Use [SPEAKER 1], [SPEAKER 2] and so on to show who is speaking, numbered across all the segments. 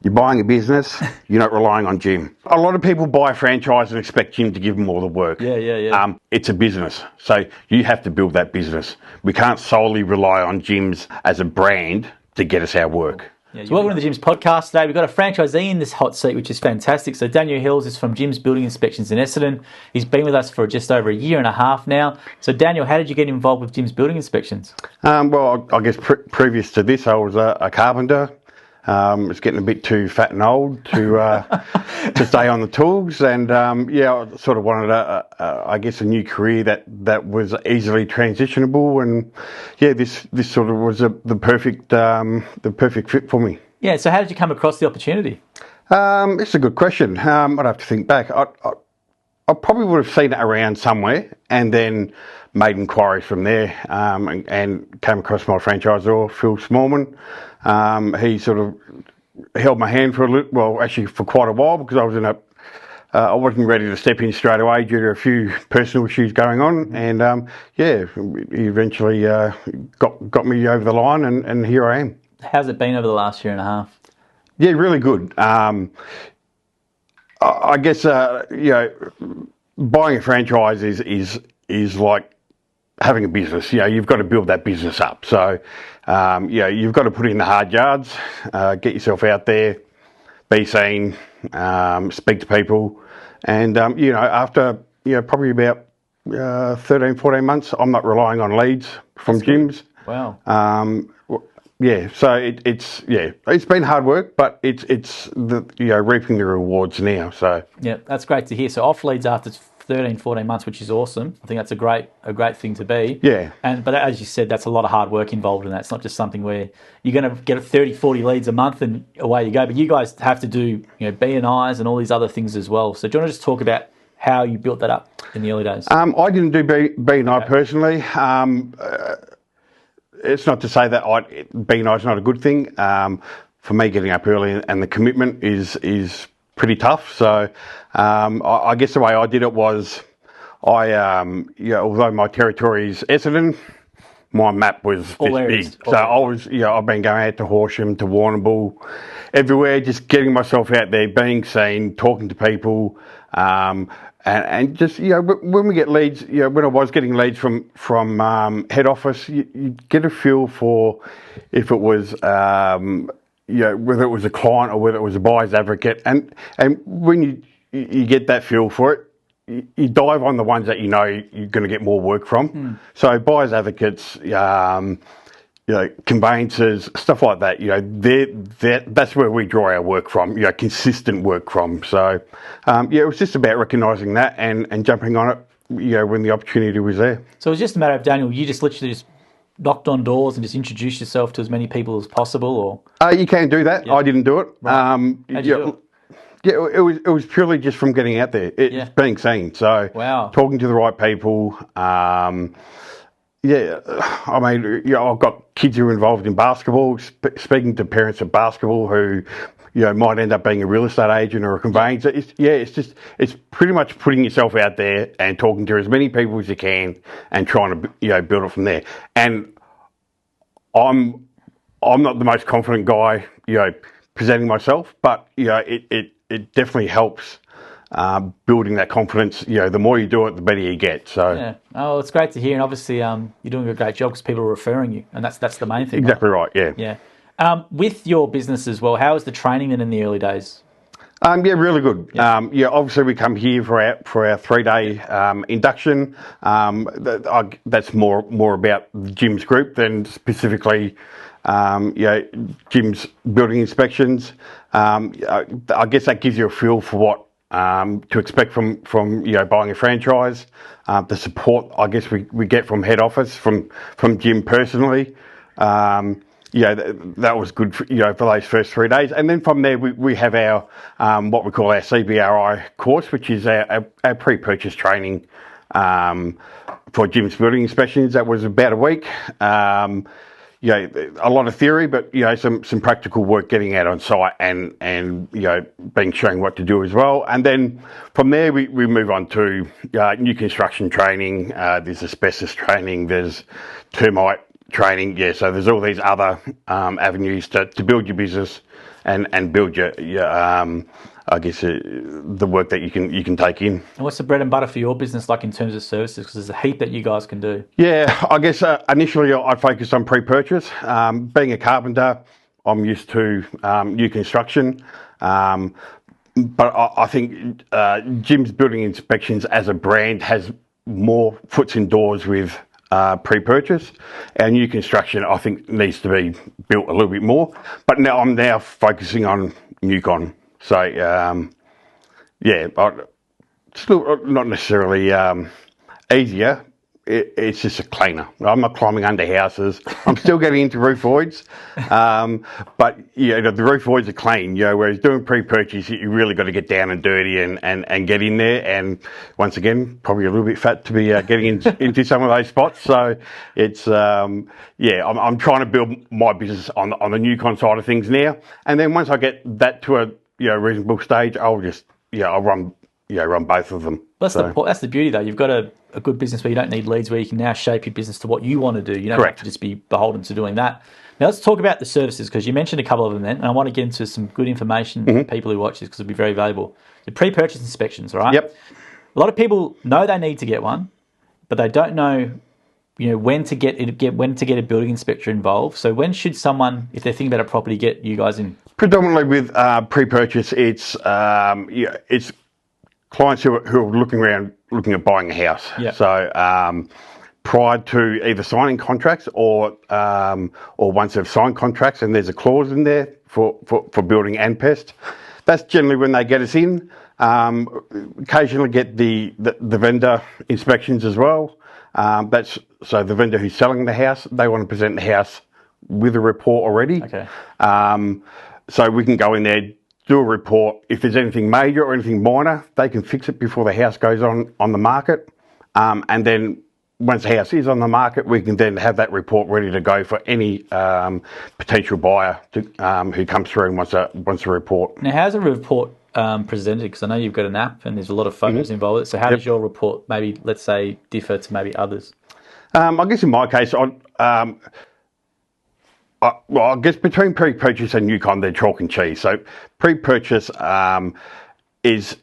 [SPEAKER 1] You're buying a business, you're not relying on Jim. A lot of people buy a franchise and expect Jim to give them all the work.
[SPEAKER 2] Yeah.
[SPEAKER 1] It's a business, so you have to build that business. We can't solely rely on Jim's as a brand to get us our work.
[SPEAKER 2] Yeah, so welcome to the Jim's podcast today. We've got a franchisee in this hot seat, which is fantastic. So Daniel Hills is from Jim's Building Inspections in Essendon. He's been with us for just over a year and a half now. So Daniel, how did you get involved with Jim's Building Inspections?
[SPEAKER 1] Well, I guess previous to this, I was a carpenter. It's getting a bit too fat and old to stay on the tools, and I sort of wanted a new career that was easily transitionable, and this sort of was the perfect fit for me.
[SPEAKER 2] Yeah. So how did you come across the opportunity?
[SPEAKER 1] It's a good question. I'd have to think back. I probably would have seen it around somewhere, and then made inquiries from there, and came across my franchisor, Phil Smallman. He sort of held my hand for quite a while, because I was I wasn't ready to step in straight away due to a few personal issues going on, and he eventually got me over the line, and here I am.
[SPEAKER 2] How's it been over the last year and a half?
[SPEAKER 1] Yeah, really good. I guess buying a franchise is like having a business. You've got to build that business up. So you've got to put in the hard yards, get yourself out there, be seen, speak to people, and after probably about 13, 14 months, I'm not relying on leads from gyms.
[SPEAKER 2] Wow.
[SPEAKER 1] So it's been hard work, but it's reaping the rewards now. So
[SPEAKER 2] yeah, that's great to hear. So off leads after 13, 14 months, which is awesome. I think that's a great thing to be.
[SPEAKER 1] Yeah.
[SPEAKER 2] But as you said, that's a lot of hard work involved in that. It's not just something where you're going to get 30, 40 leads a month and away you go. But you guys have to do B&Is and all these other things as well. So do you want to just talk about how you built that up in the early days?
[SPEAKER 1] I didn't do B&I personally. It's not to say that B&I is not a good thing. For me, getting up early and the commitment is pretty tough. So I guess the way I did it was, although my territory is Essendon, my map was this big. So I was, I've been going out to Horsham, to Warrnambool, everywhere, just getting myself out there, being seen, talking to people, and just when we get leads, when I was getting leads from head office, you get a feel for if it was whether it was a client or whether it was a buyer's advocate, and when you get that feel for it, you dive on the ones that you're going to get more work from. So buyers advocates, conveyancers, stuff like that. That's where we draw our work from. Consistent work from. So it was just about recognising that and jumping on it. When the opportunity was there. So
[SPEAKER 2] it was just a matter of, Daniel, you just literally knocked on doors and just introduced yourself to as many people as possible, or?
[SPEAKER 1] You can do that. Yeah. I didn't do it.
[SPEAKER 2] Right. How'd you do it?
[SPEAKER 1] Yeah, it was purely just from getting out there. It's being seen. So talking to the right people. I've got kids who are involved in basketball, speaking to parents of basketball who, might end up being a real estate agent or a conveyancer. It's pretty much putting yourself out there and talking to as many people as you can and trying to, build it from there. And I'm not the most confident guy, presenting myself, but, it definitely helps building that confidence. The more you do it, the better you get. So
[SPEAKER 2] yeah, it's great to hear, and obviously you're doing a great job because people are referring you, and that's the main thing.
[SPEAKER 1] Exactly right. Yeah.
[SPEAKER 2] Yeah. With your business as well, how was the training then in the early days?
[SPEAKER 1] Really good. Yeah. Obviously we come here for our 3-day induction. That's more about Jim's group than specifically Jim's building inspections. I guess that gives you a feel for what to expect from buying a franchise. The support I guess we get from head office, from Jim personally. That was good for those first 3 days, and then from there we have our what we call our CBRI course, which is our pre-purchase training for Jim's building inspections. That was about a week. A lot of theory, but some practical work getting out on site and being shown what to do as well. And then from there we move on to new construction training. There's asbestos training. There's termite training. So there's all these other avenues to build your business and build your I guess the work that you can take in.
[SPEAKER 2] And what's the bread and butter for your business like in terms of services? Because there's a heap that you guys can do.
[SPEAKER 1] Yeah, I guess initially I focused on pre-purchase. Being a carpenter, I'm used to new construction. But I think Jim's Building Inspections as a brand has more foots in doors with pre-purchase. Our new construction, I think, needs to be built a little bit more. But now I'm focusing on new con. So, still not necessarily easier. It's just a cleaner. I'm not climbing under houses. I'm still getting into roof voids. But, the roof voids are clean, whereas doing pre-purchase, you really got to get down and dirty and get in there. And once again, probably a little bit fat to be getting into some of those spots. So it's, I'm trying to build my business on the new con side of things now. And then once I get that to a reasonable stage, I'll run both of them.
[SPEAKER 2] That's the beauty, though. You've got a good business where you don't need leads, where you can now shape your business to what you want to do. You don't have to just be beholden to doing that. Now, let's talk about the services, because you mentioned a couple of them then, and I want to get into some good information for people who watch this, because it'll be very valuable. The pre-purchase inspections, right?
[SPEAKER 1] Yep.
[SPEAKER 2] A lot of people know they need to get one, but they don't know, when to get a building inspector involved. So when should someone, if they're thinking about a property, get you guys in?
[SPEAKER 1] Predominantly with pre-purchase, it's clients who are looking at buying a house.
[SPEAKER 2] Yep.
[SPEAKER 1] So prior to either signing contracts or once they've signed contracts and there's a clause in there for building and pest, that's generally when they get us in. Occasionally get the vendor inspections as well. So the vendor who's selling the house, they want to present the house with a report already.
[SPEAKER 2] Okay.
[SPEAKER 1] So we can go in there, do a report. If there's anything major or anything minor, they can fix it before the house goes on the market. And then once the house is on the market, we can then have that report ready to go for any potential buyer who comes through and wants a report.
[SPEAKER 2] Now, how's a report presented? Because I know you've got an app and there's a lot of photos involved with it. So how does your report maybe, let's say, differ to maybe others? I guess in my case, I guess between pre-purchase and new con, they're chalk and cheese. So pre-purchase is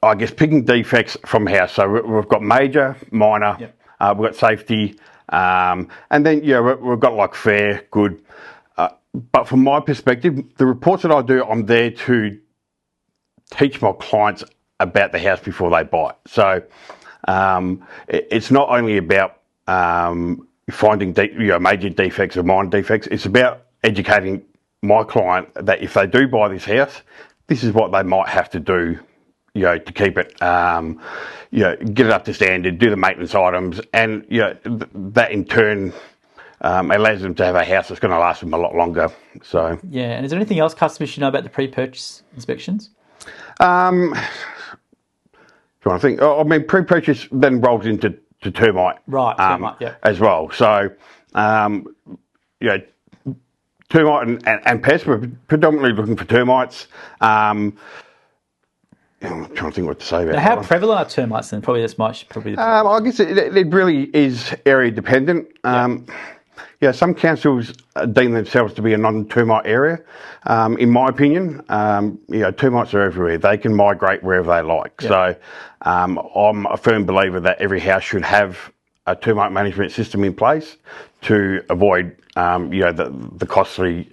[SPEAKER 2] I guess picking defects from house. So we've got major, minor, we've got safety, and then we've got like fair, good. But from my perspective, the reports that I do, I'm there to teach my clients about the house before they buy it. So it's not only about finding major defects or minor defects. It's about educating my client that if they do buy this house, this is what they might have to do, to keep it, get it up to standard, do the maintenance items, and that in turn allows them to have a house that's going to last them a lot longer. So and is there anything else customers should know about the pre-purchase inspections?
[SPEAKER 1] Trying to think. I mean, pre-purchase then rolls into termite,
[SPEAKER 2] termite,
[SPEAKER 1] as well. So, termite and pests. We're predominantly looking for termites. I'm trying to think what to say about
[SPEAKER 2] now, how prevalent are termites then? Probably that's much.
[SPEAKER 1] I guess it really is area dependent. Some councils deem themselves to be a non-termite area. In my opinion, termites are everywhere. They can migrate wherever they like. Yep. So I'm a firm believer that every house should have a termite management system in place to avoid the costly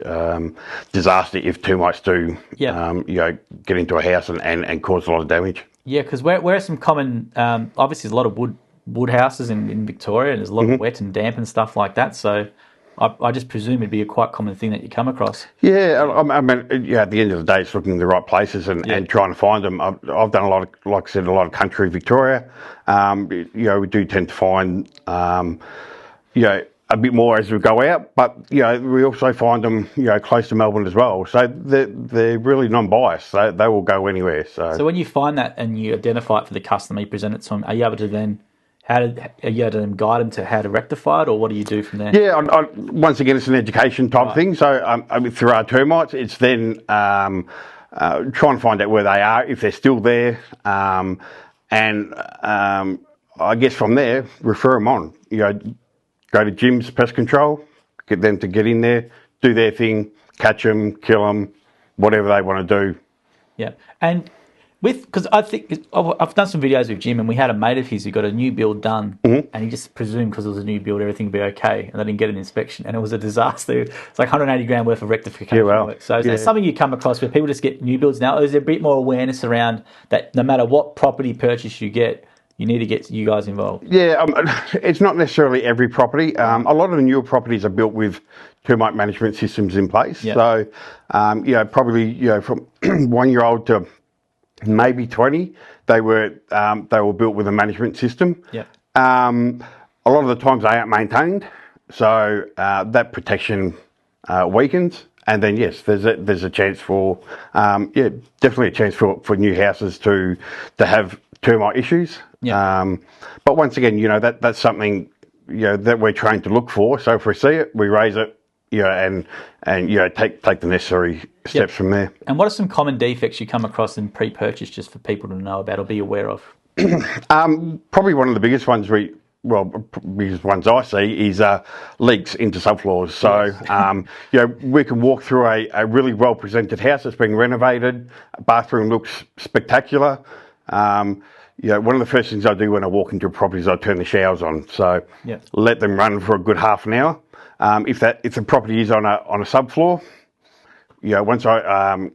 [SPEAKER 1] disaster if termites do get into a house and cause a lot of damage. Yeah,
[SPEAKER 2] because where are some common, obviously there's a lot of wood houses in Victoria, and there's a lot of wet and damp and stuff like that, so I just presume it'd be a quite common thing that you come across. Yeah,
[SPEAKER 1] I mean, at the end of the day, it's looking in the right places and trying to find them. I've done a lot of, like I said, a lot of country Victoria. We do tend to find, a bit more as we go out, but we also find them close to Melbourne as well. So they're really non-biased. They will go anywhere. So
[SPEAKER 2] when you find that and you identify it for the customer, you present it to them, are you able to then are you able to guide them to how to rectify it, or what do you do from there?
[SPEAKER 1] Yeah, once again, it's an education type thing. So through our termites, it's then trying to find out where they are, if they're still there, and I guess from there refer them on. Go to Jim's Pest Control, get them to get in there, do their thing, catch them, kill them, whatever they want to do.
[SPEAKER 2] Yeah, and because I think I've done some videos with Jim, and we had a mate of his who got a new build done, and he just presumed because it was a new build everything would be okay, and they didn't get an inspection, and it was a disaster. It's like 180 grand worth of rectification work. So is that something you come across where people just get new builds now, or is there a bit more awareness around that? No matter what property purchase you get, you need to get you guys involved.
[SPEAKER 1] Yeah, it's not necessarily every property. A lot of the newer properties are built with termite management systems in place. Yep. So, probably from 1 year old to maybe 20, they were built with a management system.
[SPEAKER 2] Yep.
[SPEAKER 1] A lot of the times they aren't maintained, so that protection weakens. And then yes, there's a chance for definitely a chance for new houses to have termite issues.
[SPEAKER 2] Yeah.
[SPEAKER 1] But once again, that's something that we're trained to look for. So if we see it, we raise it, and take the necessary steps from there.
[SPEAKER 2] And what are some common defects you come across in pre-purchase, just for people to know about or be aware of?
[SPEAKER 1] Probably one of the biggest ones biggest ones I see is leaks into subfloors. So, we can walk through a really well presented house that's been renovated. Bathroom looks spectacular. One of the first things I do when I walk into a property is I turn the showers on. So let them run for a good half an hour. If the property is on a subfloor, once I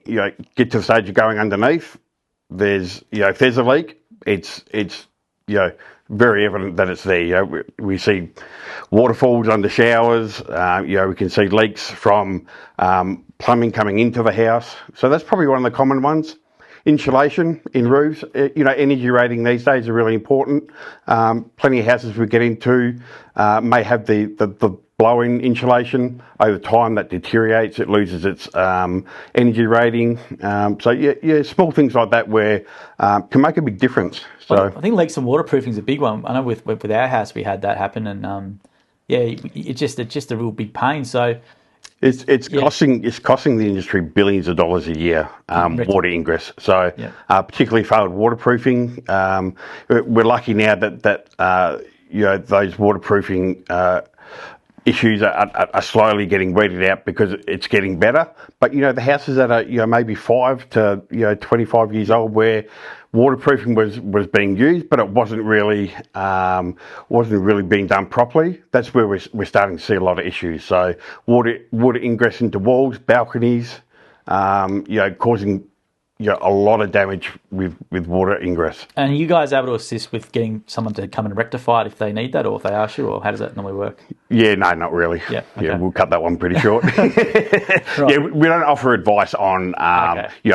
[SPEAKER 1] get to the stage of going underneath, if there's a leak, it's very evident that it's there. We see waterfalls under showers. We can see leaks from plumbing coming into the house. So that's probably one of the common ones. Insulation in roofs, energy rating these days are really important. Plenty of houses we get into may have the blow-in insulation. Over time that deteriorates, it loses its energy rating. Small things like that where can make a big difference. So
[SPEAKER 2] I think leaks and waterproofing is a big one. I know with our house we had that happen, and it's just a real big pain. So
[SPEAKER 1] it's costing the industry billions of dollars a year, water ingress. So particularly failed waterproofing. We're lucky now that those waterproofing issues are slowly getting weeded out because it's getting better. But the houses that are maybe 5 to 25 years old where waterproofing was being used, but it wasn't really being done properly. That's where we're starting to see a lot of issues. So water ingress into walls, balconies, causing a lot of damage with water ingress.
[SPEAKER 2] And are you guys able to assist with getting someone to come and rectify it if they need that, or if they ask you, or how does that normally work?
[SPEAKER 1] Yeah, no, not really.
[SPEAKER 2] Yeah, okay.
[SPEAKER 1] Yeah, we'll cut that one pretty short.
[SPEAKER 2] Right.
[SPEAKER 1] Yeah, we don't offer advice on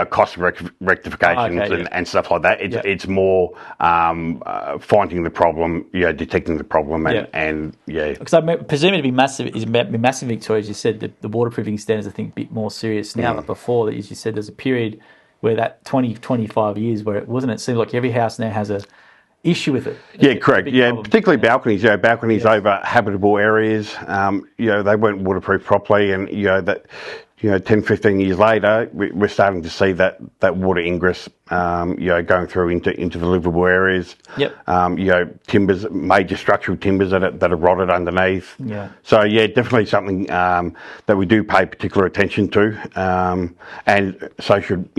[SPEAKER 1] cost rectifications and stuff like that. It's more finding the problem, detecting the problem, and
[SPEAKER 2] Because I presume it'd be massive. Massive, Victoria, as you said, the waterproofing standards I think a bit more serious now. But before, as you said, there's a period where that 20-25 years where it wasn't. It seemed like every house now has a issue with it.
[SPEAKER 1] Yeah, correct. Yeah, particularly balconies. Balconies over habitable areas. They weren't waterproof properly, and that 10, 15 years later, we're starting to see that water ingress, going through into the livable areas.
[SPEAKER 2] Yep.
[SPEAKER 1] Timbers, major structural timbers that are rotted underneath.
[SPEAKER 2] Yeah.
[SPEAKER 1] So definitely something that we do pay particular attention to, and so should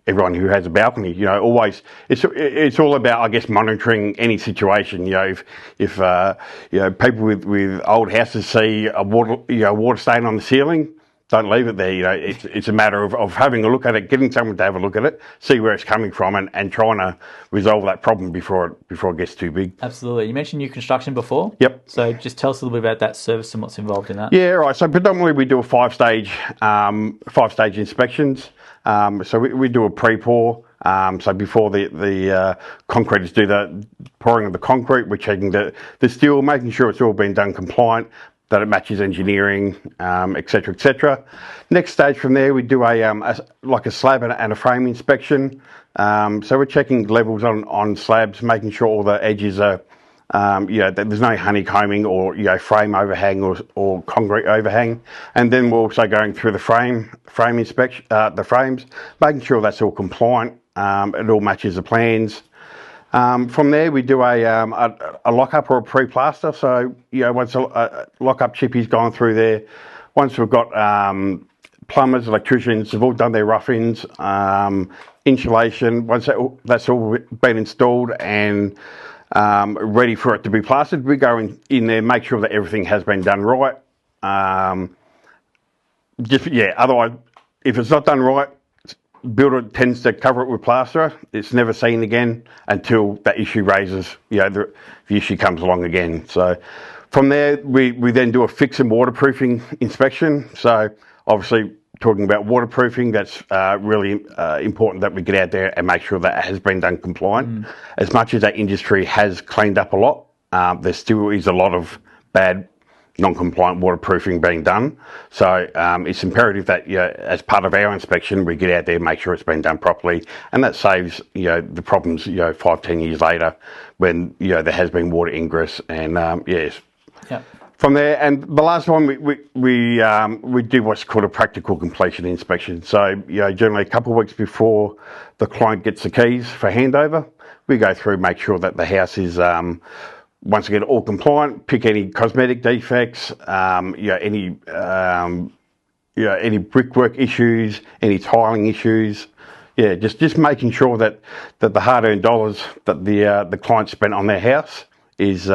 [SPEAKER 1] everyone who has a balcony. Always it's all about, I guess, monitoring any situation. If people with old houses see a water stain on the ceiling, don't leave it there. It's a matter of having a look at it, getting someone to have a look at it, see where it's coming from, and trying to resolve that problem before it gets too big. Absolutely.
[SPEAKER 2] You mentioned new construction before.
[SPEAKER 1] Yep.
[SPEAKER 2] So just tell us a little bit about that service and what's involved in that.
[SPEAKER 1] Yeah, right. So predominantly we do a five-stage inspections. So we do a pre-pour. So before the concreters do the pouring of the concrete, we're checking the steel, making sure it's all been done compliant, that it matches engineering, et cetera, et cetera. Next stage from there, we do a slab and a frame inspection. So we're checking levels on slabs, making sure all the edges are, that there's no honeycombing or frame overhang or concrete overhang. And then we're also going through the frame inspection, the frames, making sure that's all compliant. It all matches the plans. From there, we do a lock-up or a pre-plaster. So, once a lock-up chippy's gone through there, once we've got plumbers, electricians have all done their rough-ins, insulation. Once that's all been installed and ready for it to be plastered, we go in there, make sure that everything has been done right. Otherwise, if it's not done right, builder tends to cover it with plaster. It's never seen again until that issue raises, the issue comes along again. So from there, we then do a fix and waterproofing inspection. So obviously, talking about waterproofing, that's really important that we get out there and make sure that it has been done compliant. As much as that industry has cleaned up a lot, there still is a lot of bad non-compliant waterproofing being done. So it's imperative that as part of our inspection, we get out there and make sure it's been done properly, and that saves the problems 5-10 years later when there has been water ingress and yes.
[SPEAKER 2] Yeah.
[SPEAKER 1] From there, and the last one, we do what's called a practical completion inspection. So, generally a couple of weeks before the client gets the keys for handover, we go through, make sure that the house is, once again, all compliant, pick any cosmetic defects, any brickwork issues, any tiling issues. Yeah, just making sure that the hard-earned dollars that the client spent on their house is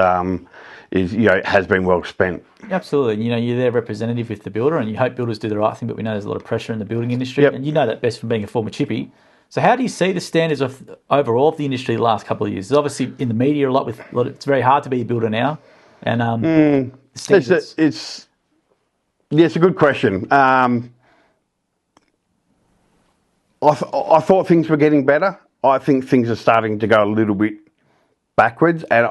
[SPEAKER 1] has been well spent.
[SPEAKER 2] Absolutely. You're their representative with the builder, and you hope builders do the right thing, but we know there's a lot of pressure in the building industry, and you know that best from being a former chippy. So how do you see the standards of overall of the industry the last couple of years? It's obviously in the media a lot. It's very hard to be a builder now, and
[SPEAKER 1] it's a good question. I thought things were getting better. I think things are starting to go a little bit backwards, and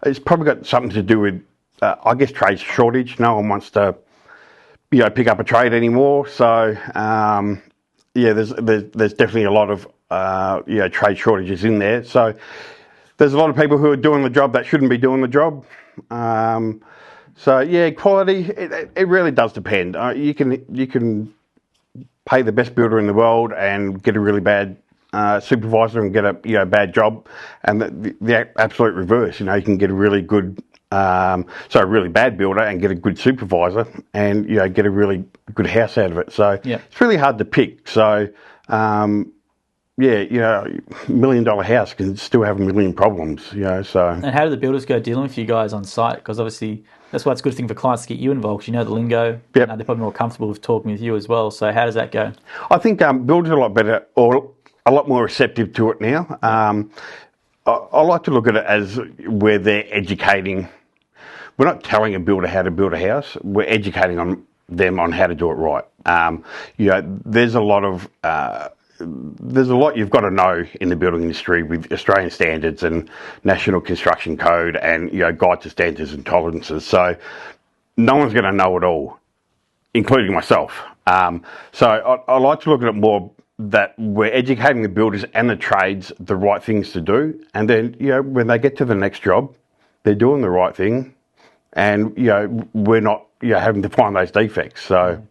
[SPEAKER 1] it's probably got something to do with, I guess, trade shortage. No one wants to, pick up a trade anymore. So, there's definitely a lot of, trade shortages in there. So, there's a lot of people who are doing the job that shouldn't be doing the job. Quality, it really does depend. You can pay the best builder in the world and get a really bad supervisor and get a bad job, and the absolute reverse. You can get a really good, really bad builder and get a good supervisor, and get a really good house out of it. So it's really hard to pick. So $1 million house can still have a million problems. So.
[SPEAKER 2] And how do the builders go dealing with you guys on site? Because obviously that's why it's a good thing for clients to get you involved. The lingo.
[SPEAKER 1] Yep.
[SPEAKER 2] They're probably more comfortable with talking with you as well. So how does that go?
[SPEAKER 1] I think builders are a lot better, or a lot more receptive to it now. I like to look at it as where they're educating. We're not telling a builder how to build a house. We're educating them on how to do it right. There's a lot you've got to know in the building industry with Australian standards and National Construction Code and guide to standards and tolerances. So no one's going to know it all, including myself. So I like to look at it more that we're educating the builders and the trades the right things to do, and then when they get to the next job, they're doing the right thing, and we're not having to find those defects. So,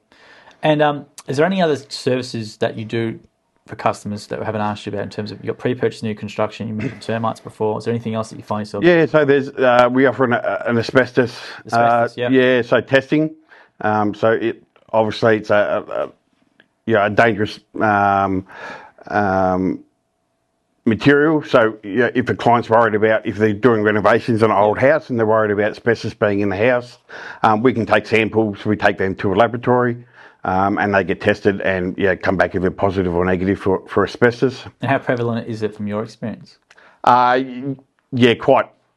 [SPEAKER 2] and is there any other services that you do for customers that we haven't asked you about in terms of you got pre-purchase new construction? You mentioned termites before. Is there anything else that you find yourself?
[SPEAKER 1] Yeah, so there's we offer an asbestos. So testing. So it obviously it's a dangerous material. So if the client's worried about, if they're doing renovations on an old house and they're worried about asbestos being in the house, we can take samples. We take them to a laboratory, and they get tested and come back either positive or negative for asbestos.
[SPEAKER 2] And how prevalent is it from your experience?
[SPEAKER 1] Quite.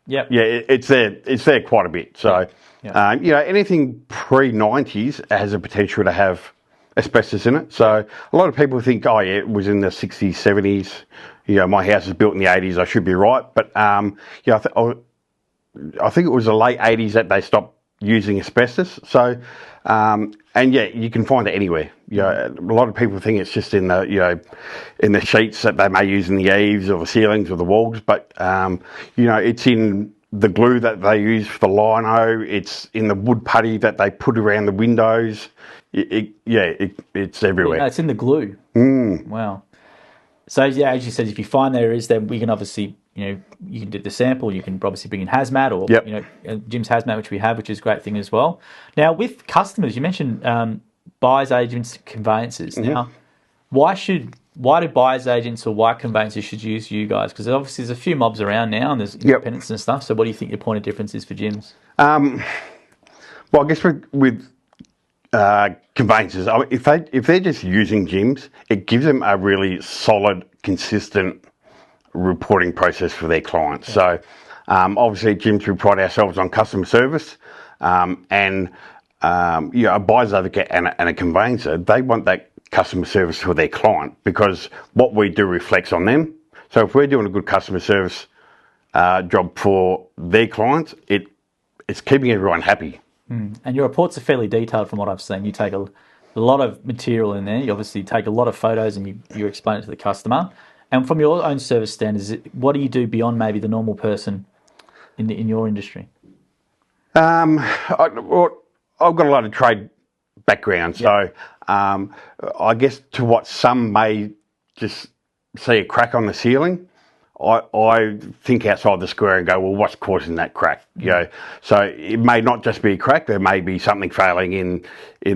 [SPEAKER 2] Yep.
[SPEAKER 1] Yeah, it's there quite a bit. So, anything pre-90s has a potential to have asbestos in it. So a lot of people think, it was in the 60s, 70s. My house was built in the 80s. I should be right. But I think it was the late 80s that they stopped using asbestos. So, you can find it anywhere. A lot of people think it's just in the in the sheets that they may use in the eaves or the ceilings or the walls. But it's in the glue that they use for the lino. It's in the wood putty that they put around the windows. It's everywhere.
[SPEAKER 2] It's in the glue. Wow. So as you said, if you find there is, then we can obviously, you can do the sample. You can obviously bring in hazmat or Jim's hazmat, which we have, which is a great thing as well. Now with customers, you mentioned buyers agents, conveyancers. Now, why do buyers agents or why conveyancers should use you guys? Because obviously there's a few mobs around now and there's independents and stuff. So what do you think your point of difference is for gyms?
[SPEAKER 1] Well, I guess with conveyancers, if they're just using gyms, it gives them a really solid, consistent reporting process for their clients. So obviously at gyms we pride ourselves on customer service, and a buyer's advocate and a conveyancer, they want that customer service for their client because what we do reflects on them. So if we're doing a good customer service job for their clients, it's keeping everyone happy.
[SPEAKER 2] And your reports are fairly detailed from what I've seen. You take a lot of material in there. You obviously take a lot of photos and you explain it to the customer. And from your own service standards, what do you do beyond maybe the normal person in your industry?
[SPEAKER 1] I've got a lot of trade background, so I guess to what some may just see a crack on the ceiling, I think outside the square and go, well, what's causing that crack? So it may not just be a crack. There may be something failing in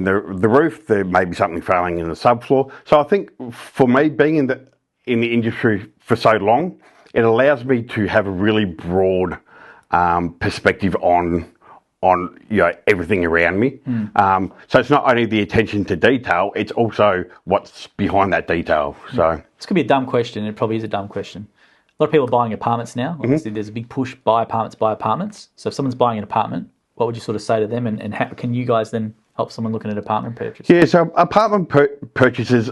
[SPEAKER 1] the roof. There may be something failing in the subfloor. So I think for me, being in the industry for so long, it allows me to have a really broad perspective on everything around me. So it's not only the attention to detail, it's also what's behind that detail. So
[SPEAKER 2] it's going to be a dumb question. It probably is a dumb question. A lot of people are buying apartments now. Obviously, there's a big push, buy apartments. So if someone's buying an apartment, what would you sort of say to them? And how can you guys then help someone looking at apartment purchase?
[SPEAKER 1] Yeah, so apartment purchases,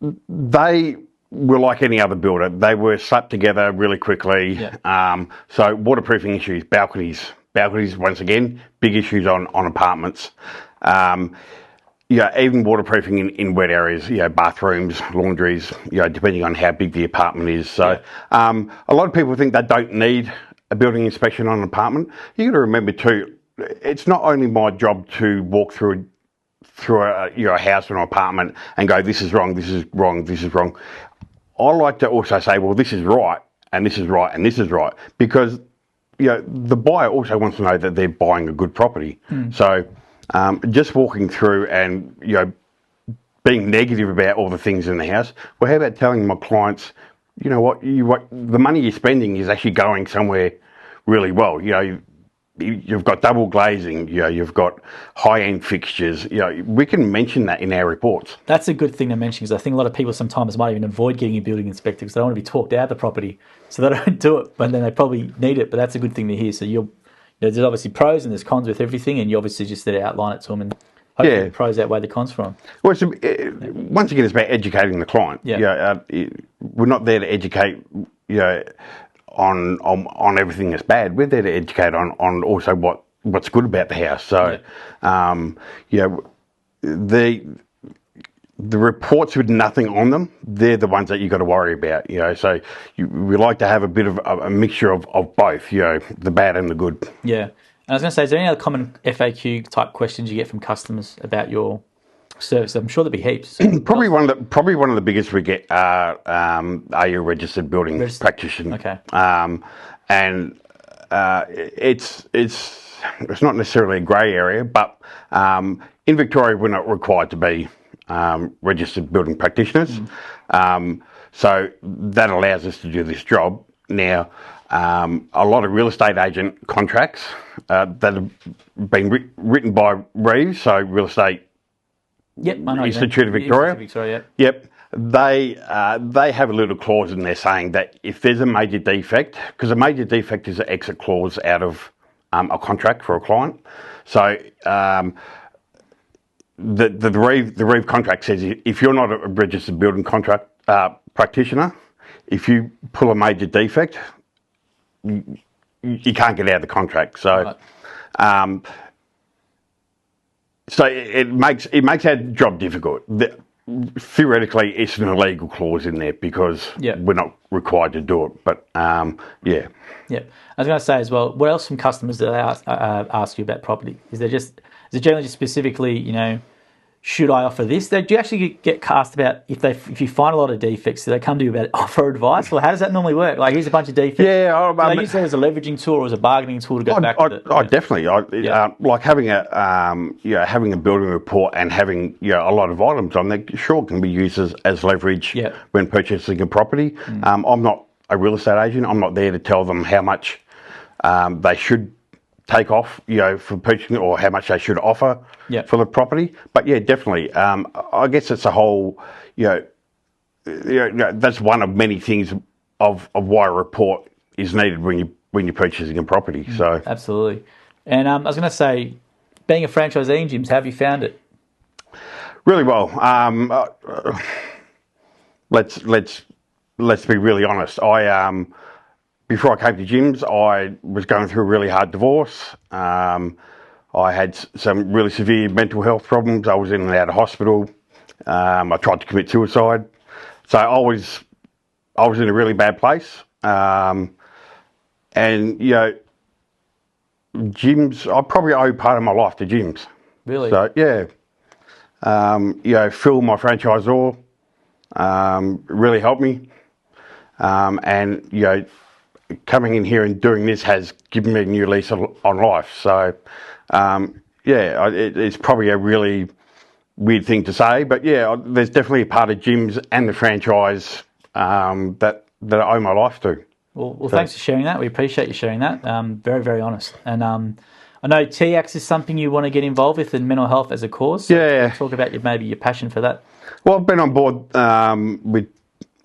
[SPEAKER 1] they were like any other builder. They were slapped together really quickly. So waterproofing issues, balconies, once again, big issues on apartments. Even waterproofing in wet areas, bathrooms, laundries, depending on how big the apartment is. So a lot of people think they don't need a building inspection on an apartment. You got to remember too, it's not only my job to walk through a house or an apartment and go, this is wrong, this is wrong, this is wrong. I like to also say, well, this is right, and this is right, and this is right, because the buyer also wants to know that they're buying a good property. So just walking through and being negative about all the things in the house. Well, how about telling my clients, you know what the money you're spending is actually going somewhere really well. You've got double glazing, you've got high-end fixtures. We can mention that in our reports.
[SPEAKER 2] That's a good thing to mention because I think a lot of people sometimes might even avoid getting a building inspector because they don't want to be talked out of the property, so they don't do it. But then they probably need it. But that's a good thing to hear. So there's obviously pros and there's cons with everything, and you obviously just there to outline it to them and hopefully the pros outweigh the cons for them.
[SPEAKER 1] Well, once again, it's about educating the client. We're not there to educate, on everything that's bad. We're there to educate on also what's good about the house. So, the reports with nothing on them, they're the ones that you got to worry about. So we like to have a bit of a mixture of both. The bad and the good.
[SPEAKER 2] Yeah, and I was going to say, is there any other common FAQ type questions you get from customers about your service? I'm sure there'll be heaps.
[SPEAKER 1] Probably one of the biggest we get are you a registered building practitioner?
[SPEAKER 2] Okay.
[SPEAKER 1] And it's not necessarily a grey area, but in Victoria we're not required to be registered building practitioners. So that allows us to do this job. Now, a lot of real estate agent contracts that have been written by Reeves, so Real Estate Institute of Victoria. Yep. They have a little clause in there saying that if there's a major defect, because a major defect is an exit clause out of a contract for a client. So the Reeve contract says if you're not a registered building contract practitioner, if you pull a major defect, you can't get out of the contract. So. Right. So it makes our job difficult. Theoretically, it's an illegal clause in there because we're not required to do it. But
[SPEAKER 2] Yeah, I was going to say as well. What else from customers do they ask you about property? Is it generally just specifically, should I offer this? Do you actually get cast about if you find a lot of defects? Do they come to you about offer advice? Well, how does that normally work? Like, here's a bunch of defects.
[SPEAKER 1] Yeah,
[SPEAKER 2] do they use that as a leveraging tool or as a bargaining tool to go back to it?
[SPEAKER 1] Definitely. Like having a building report and having a lot of items on there, sure, can be used as leverage when purchasing a property. I'm not a real estate agent. I'm not there to tell them how much they should take off, for purchasing, or how much they should offer for the property. But yeah, definitely. I guess it's a whole, that's one of many things of why a report is needed when you're purchasing a property. So
[SPEAKER 2] absolutely. And I was going to say, being a franchisee in gyms, how have you found it?
[SPEAKER 1] Really well. Let's be really honest. Before I came to gyms, I was going through a really hard divorce. I had some really severe mental health problems. I was in and out of hospital. I tried to commit suicide. So I was in a really bad place. And, gyms, I probably owe part of my life to gyms.
[SPEAKER 2] Really?
[SPEAKER 1] So, yeah. Phil, my franchisor, really helped me. And, coming in here and doing this has given me a new lease on life. So, it's probably a really weird thing to say, but yeah, there's definitely a part of gyms and the franchise that I owe my life to.
[SPEAKER 2] Well, thanks for sharing that. We appreciate you sharing that. Very, very honest. And I know TX is something you want to get involved with in mental health as a cause. So talk about maybe your passion for that.
[SPEAKER 1] Well, I've been on board with,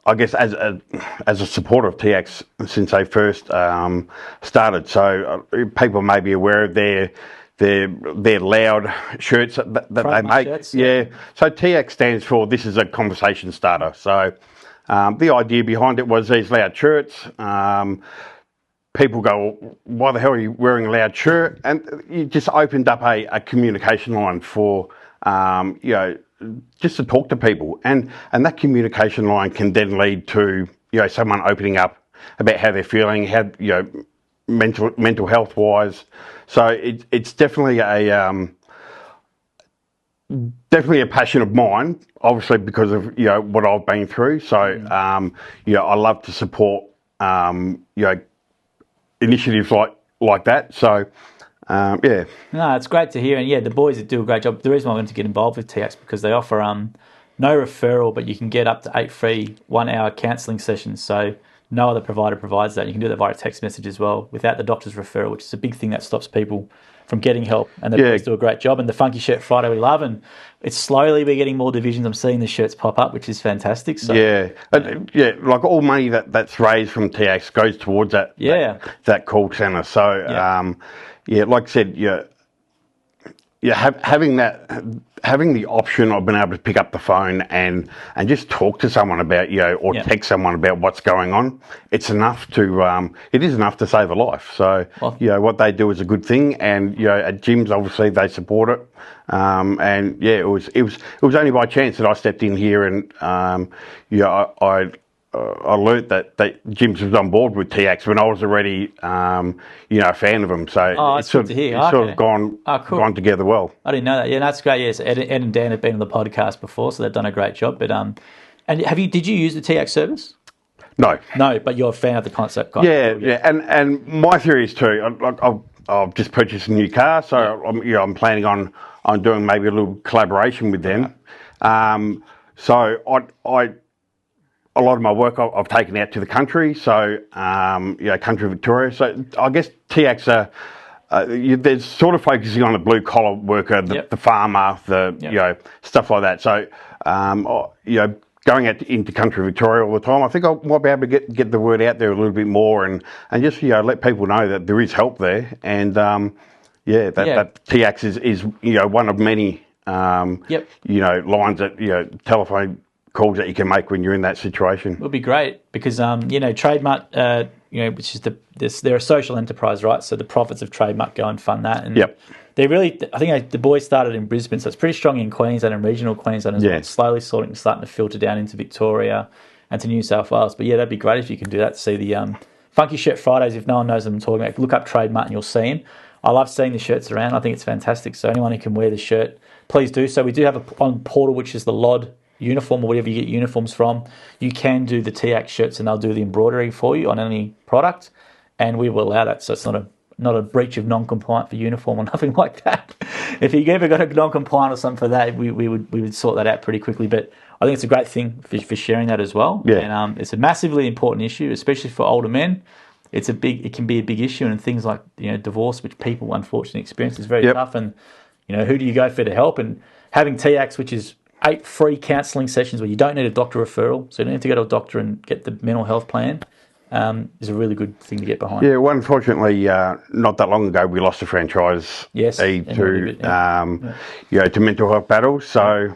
[SPEAKER 1] I guess, as a supporter of TX since they first started. So people may be aware of their loud shirts that they make.
[SPEAKER 2] Shirts,
[SPEAKER 1] yeah. So TX stands for This is a Conversation Starter. So the idea behind it was these loud shirts. People go, why the hell are you wearing a loud shirt? And you just opened up a communication line for just to talk to people, and that communication line can then lead to someone opening up about how they're feeling, how mental health wise. So it's definitely a passion of mine, obviously because of what I've been through. So I love to support initiatives like that. So. No,
[SPEAKER 2] it's great to hear, and the boys do a great job. The reason I wanted to get involved with TX because they offer no referral, but you can get up to 8 free 1-hour counselling sessions. So no other provider provides that. You can do that via text message as well, without the doctor's referral, which is a big thing that stops people from getting help. And the boys do a great job. And the Funky Shirt Friday we love, and it's slowly we're getting more divisions. I'm seeing the shirts pop up, which is fantastic. So
[SPEAKER 1] like all money that's raised from TX goes towards that call centre. So like I said, having the option of being able to pick up the phone and just talk to someone about or text someone about what's going on, it is enough to save a life. So what they do is a good thing, and at gyms obviously they support it. It was only by chance that I stepped in here, and I learnt that gyms was on board with TX when I was already, a fan of them. So
[SPEAKER 2] it's good to hear.
[SPEAKER 1] It's sort of gone together well.
[SPEAKER 2] I didn't know that. Yeah, that's great. Yes, Ed and Dan have been on the podcast before, so they've done a great job. But and did you use the TX service?
[SPEAKER 1] No,
[SPEAKER 2] but you're a fan of the concept.
[SPEAKER 1] Yeah. And my theory is too. I've just purchased a new car, so I'm planning on doing maybe a little collaboration with them. So a lot of my work I've taken out to the country, so country Victoria. So I guess TX they're sort of focusing on the blue collar worker, the farmer, stuff like that. So going out into country Victoria all the time, I think I might be able to get the word out there a little bit more, and just let people know that there is help there, and that TX is one of many lines that telephone calls that you can make when you're in that situation.
[SPEAKER 2] It would be great because Trademark, which is they're a social enterprise, right? So the profits of Trademark go and fund that. And they really, I think the boys started in Brisbane, so it's pretty strong in Queensland and regional Queensland as well. It's slowly starting to filter down into Victoria and to New South Wales. But that'd be great if you can do that. See the Funky Shirt Fridays. If no one knows what I'm talking about, look up Trademark and you'll see them. I love seeing the shirts around. I think it's fantastic. So anyone who can wear the shirt please do so. We do have a on portal, which is the LOD uniform or whatever you get uniforms from. You can do the TX shirts and they'll do the embroidery for you on any product, and we will allow that. So it's not a breach of non-compliant for uniform or nothing like that. If you ever got a non-compliant or something for that, we would sort that out pretty quickly. But I think it's a great thing for sharing that as well.
[SPEAKER 1] Yeah.
[SPEAKER 2] And it's a massively important issue, especially for older men. It can be a big issue, and things like divorce, which people unfortunately experience, is very tough. And who do you go for to help? And having TACS, which is 8 free counselling sessions where you don't need a doctor referral, so you don't need to go to a doctor and get the mental health plan, is a really good thing to get behind.
[SPEAKER 1] Yeah, well, unfortunately, not that long ago, we lost a franchise to mental health battles. So,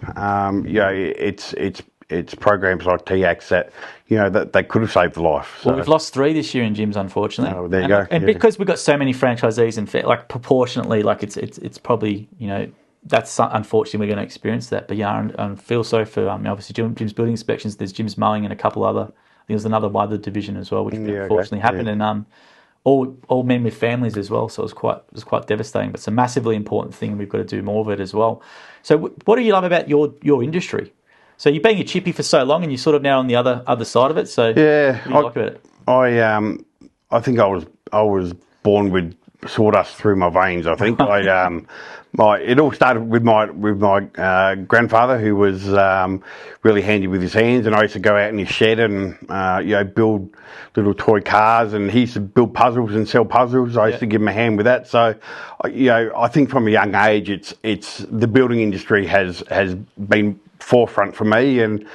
[SPEAKER 1] it's programs like TACS that that they could have saved the life. So.
[SPEAKER 2] Well, we've lost 3 this year in gyms, unfortunately.
[SPEAKER 1] Oh, there you go.
[SPEAKER 2] And because we've got so many franchisees, and proportionately, it's probably that's unfortunately we're going to experience that. But and feel sorry for obviously Jim's building inspections. There's Jim's mowing and a couple other. I think there's another division as well, which unfortunately happened, and all men with families as well. So it was quite devastating. But it's a massively important thing, and we've got to do more of it as well. So what do you love about your industry? So you've been a chippy for so long, and you're sort of now on the other side of it. So what do you like about it?
[SPEAKER 1] I think I was born with sawdust through my veins. I think it all started with my grandfather, who was really handy with his hands, and I used to go out in his shed and build little toy cars, and he used to build puzzles and sell puzzles. I used to give him a hand with that. So I think from a young age, it's the building industry has been forefront for me, and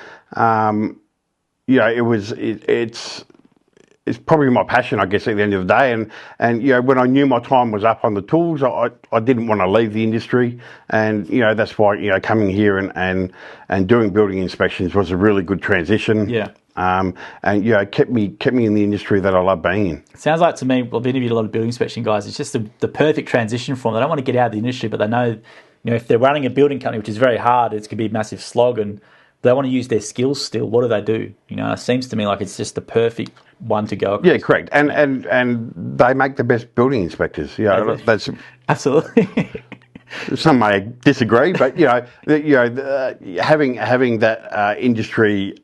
[SPEAKER 1] it's probably my passion, I guess, at the end of the day. And when I knew my time was up on the tools, I didn't want to leave the industry, and that's why coming here and doing building inspections was a really good transition.
[SPEAKER 2] Yeah.
[SPEAKER 1] And kept me in the industry that I love being in.
[SPEAKER 2] It sounds like to me, I've interviewed a lot of building inspection guys. It's just the perfect transition for them. They don't want to get out of the industry, but they know. If they're running a building company, which is very hard, it's going to be a massive slog, and they want to use their skills still. What do? It seems to me like it's just the perfect one to go across.
[SPEAKER 1] Yeah, correct. And they make the best building inspectors. That's
[SPEAKER 2] absolutely.
[SPEAKER 1] Some may disagree, but having that industry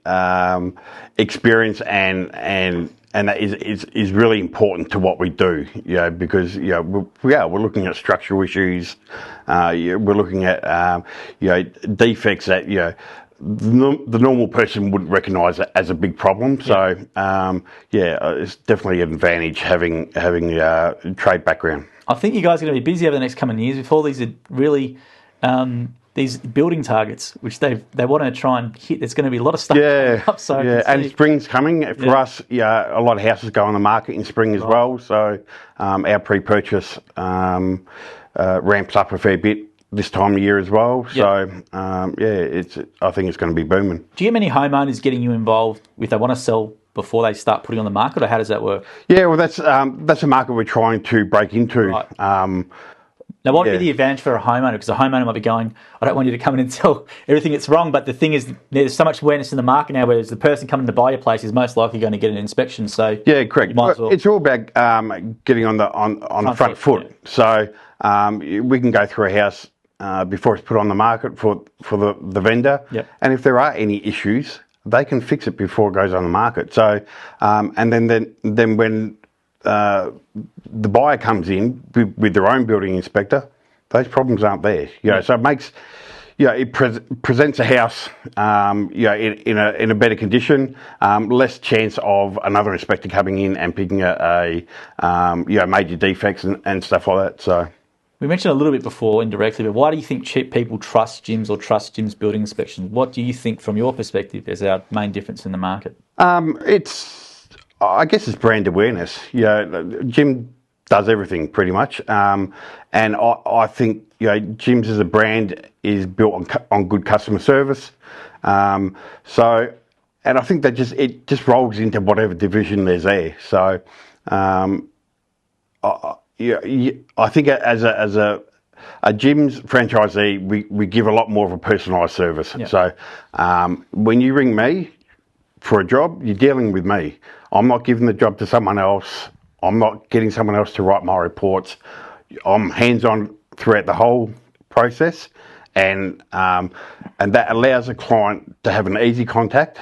[SPEAKER 1] experience and that is really important to what we do, because we're looking at structural issues, we're looking at defects that the normal person wouldn't recognise it as a big problem. So it's definitely an advantage having a trade background.
[SPEAKER 2] I think you guys are going to be busy over the next coming years with all these really these building targets, which they want to try and hit. There's going to be a lot of stuff coming up. So
[SPEAKER 1] and spring's coming for us. A lot of houses go on the market in spring as well. So our pre-purchase ramps up a fair bit this time of year as well. So I think it's going to be booming. Do
[SPEAKER 2] you get many homeowners getting you involved with they want to sell before they start putting on the market, or how does that work?
[SPEAKER 1] Yeah, well, that's a market we're trying to break into.
[SPEAKER 2] Right. Now, what would be the advantage for a homeowner? Because a homeowner might be going, I don't want you to come in and tell everything that's wrong, but the thing is, there's so much awareness in the market now, whereas the person coming to buy your place is most likely going to get an inspection. So
[SPEAKER 1] yeah, correct. It's all about getting on the front foot. Yeah. So we can go through a house before it's put on the market for the vendor, and if there are any issues, they can fix it before it goes on the market. So, and then when the buyer comes in with their own building inspector, those problems aren't there. So it makes it presents a house in a better condition, less chance of another inspector coming in and picking a major defects and stuff like that. So.
[SPEAKER 2] We mentioned a little bit before indirectly, but why do you think people trust gyms or trust gyms building inspection? What do you think, from your perspective, is our main difference in the market?
[SPEAKER 1] I guess it's brand awareness. Gym does everything pretty much, and I think gyms as a brand is built on good customer service. And I think that it just rolls into whatever division there's there. So. I think as a gym's franchisee, we give a lot more of a personalised service. Yeah. So when you ring me for a job, you're dealing with me. I'm not giving the job to someone else. I'm not getting someone else to write my reports. I'm hands-on throughout the whole process, and that allows a client to have an easy contact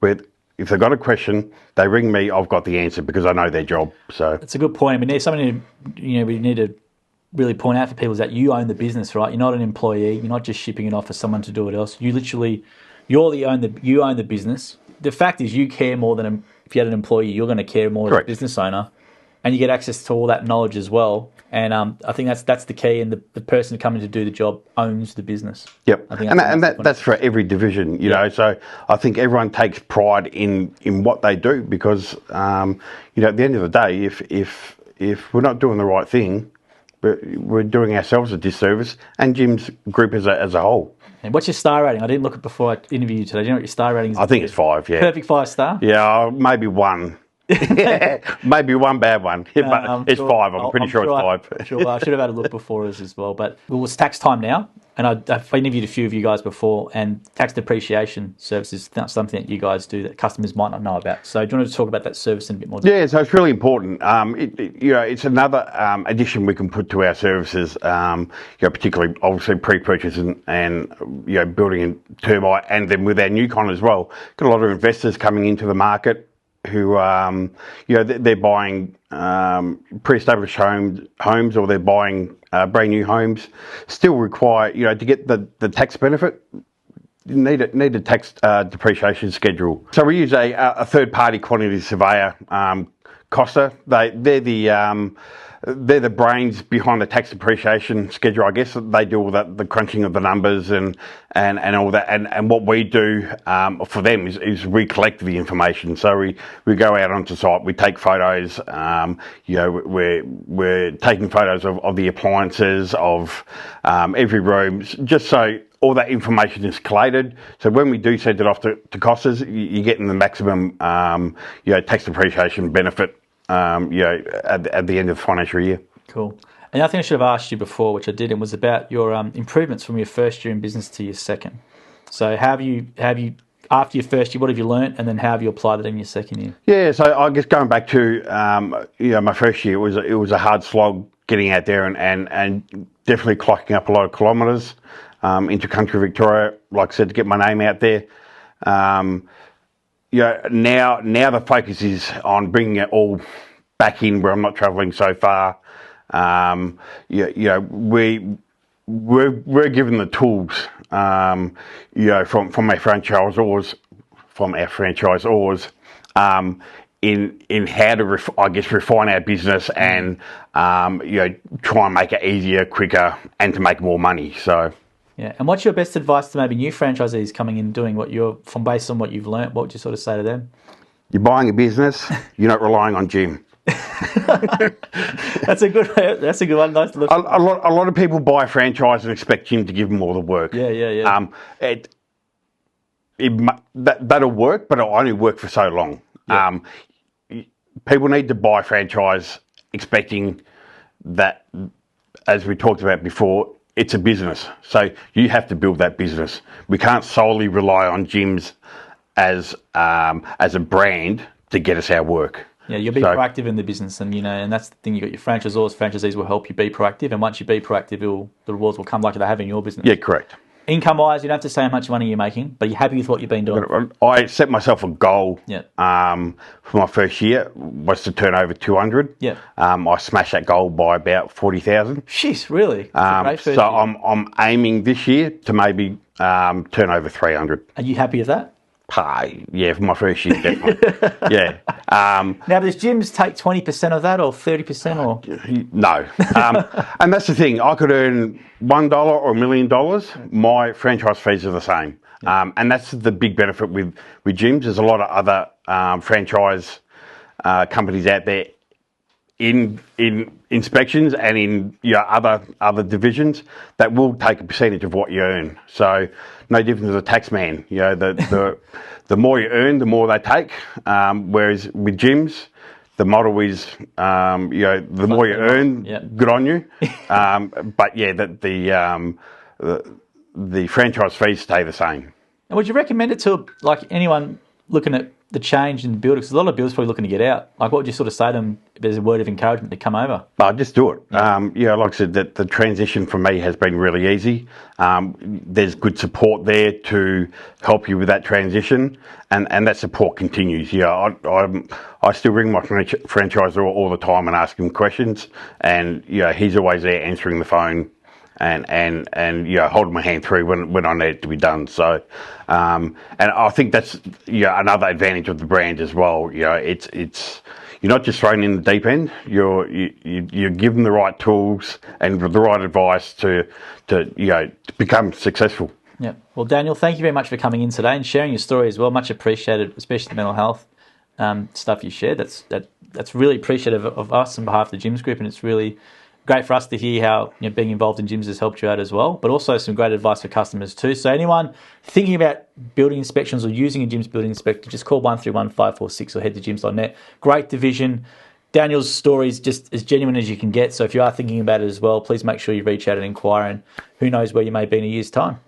[SPEAKER 1] with. If they've got a question, they ring me. I've got the answer because I know their job. So
[SPEAKER 2] it's a good point. I mean, there's something we need to really point out for people is that you own the business, right? You're not an employee. You're not just shipping it off for someone to do it else. You own the business. The fact is, you care more than if you had an employee. You're going to care more as a business owner, and you get access to all that knowledge as well. And I think that's the key. And the person coming to do the job owns the business.
[SPEAKER 1] Yep, I think that's for every division, you know. So I think everyone takes pride in what they do because at the end of the day, if we're not doing the right thing, we're doing ourselves a disservice and Jim's group as a whole.
[SPEAKER 2] And what's your star rating? I didn't look at before I interviewed you today. Do you know what your star rating is?
[SPEAKER 1] I think it's 5. Yeah,
[SPEAKER 2] perfect 5-star.
[SPEAKER 1] Yeah, maybe 1. Maybe one bad one, but it's 5. I'm pretty sure it's 5.
[SPEAKER 2] Sure, I should have had a look before us as well. But it's tax time now, and I've interviewed a few of you guys before, and tax depreciation service is something that you guys do that customers might not know about. So do you want to talk about that service in a bit more detail?
[SPEAKER 1] Yeah, so it's really important. It's another addition we can put to our services, particularly obviously pre-purchase and building in termite, and then with our new con as well. Got a lot of investors coming into the market who, they're buying pre-established homes or they're buying brand new homes, still require, to get the tax benefit, you need a tax depreciation schedule. So we use a third-party quantity surveyor, Costa. They're the brains behind the tax depreciation schedule, I guess. They do all the crunching of the numbers and all that. And what we do for them is we collect the information. So we go out onto site, we take photos. We're taking photos of the appliances, of every room, just so all that information is collated. So when we do send it off to Costas, you're getting the maximum tax depreciation benefit at the end of the financial year.
[SPEAKER 2] Cool. And I think I should have asked you before, which I didn't, was about your improvements from your first year in business to your second. So have you after your first year, what have you learnt, and then how have you applied it in your second year?
[SPEAKER 1] Yeah, so I guess going back to my first year, it was a hard slog getting out there and definitely clocking up a lot of kilometres into country Victoria, like I said, to get my name out there. Now the focus is on bringing it all back in where I'm not travelling so far. We're given the tools, from our franchisors, in how to refine our business and try and make it easier, quicker, and to make more money. So.
[SPEAKER 2] Yeah, and what's your best advice to maybe new franchisees coming in doing based on what you've learnt? What would you sort of say to them?
[SPEAKER 1] You're buying a business. You're not relying on Jim.
[SPEAKER 2] That's a good one. Nice to look.
[SPEAKER 1] A lot of people buy a franchise and expect Jim to give them all the work.
[SPEAKER 2] Yeah.
[SPEAKER 1] That'll work, but it'll only work for so long. Yeah. People need to buy a franchise expecting that, as we talked about before, it's a business. So you have to build that business. We can't solely rely on Jim's as a brand to get us our work.
[SPEAKER 2] Yeah, you'll be proactive in the business, and and that's the thing. You got your franchisors. Franchisees will help you be proactive, and once you be proactive, the rewards will come like they have in your business.
[SPEAKER 1] Yeah, correct.
[SPEAKER 2] Income-wise, you don't have to say how much money you're making, but you're happy with what you've been doing.
[SPEAKER 1] I set myself a goal.
[SPEAKER 2] Yeah.
[SPEAKER 1] For my first year was to turn over 200.
[SPEAKER 2] Yeah.
[SPEAKER 1] I smashed that goal by about 40,000.
[SPEAKER 2] Jeez, really?
[SPEAKER 1] So I'm aiming this year to maybe turn over 300.
[SPEAKER 2] Are you happy with that?
[SPEAKER 1] Yeah, for my first year, definitely. Yeah.
[SPEAKER 2] Now, does Jim's take 20% of that or 30% or?
[SPEAKER 1] No. And that's the thing. I could earn $1 or $1 million. My franchise fees are the same. Yeah. And that's the big benefit with Jim's. There's a lot of other franchise companies out there in inspections and in other divisions that will take a percentage of what you earn. So no different to the tax man. The more you earn, the more they take. Whereas with Jim's, the model is the more you earn, good on you. But yeah, the franchise fees stay the same.
[SPEAKER 2] And would you recommend it to anyone looking at the change in the builders? Because a lot of builders probably looking to get out. Like, what would you sort of say to them if there's a word of encouragement to come over?
[SPEAKER 1] Just do it. Like I said, that the transition for me has been really easy. There's good support there to help you with that transition, and that support continues. I still ring my franchisor all the time and ask him questions, and he's always there answering the phone and holding my hand through when I need it to be done. So, and I think that's another advantage of the brand as well. It's you're not just thrown in the deep end. You give them the right tools and the right advice to become successful.
[SPEAKER 2] Yeah. Well, Daniel, thank you very much for coming in today and sharing your story as well. Much appreciated, especially the mental health stuff you shared. That's really appreciative of us on behalf of the Gyms Group, and it's really great for us to hear how being involved in gyms has helped you out as well, but also some great advice for customers too. So anyone thinking about building inspections or using a gym's building inspector, just call 131 546 or head to gyms.net. Great division. Daniel's story is just as genuine as you can get. So if you are thinking about it as well, please make sure you reach out and inquire, and who knows where you may be in a year's time.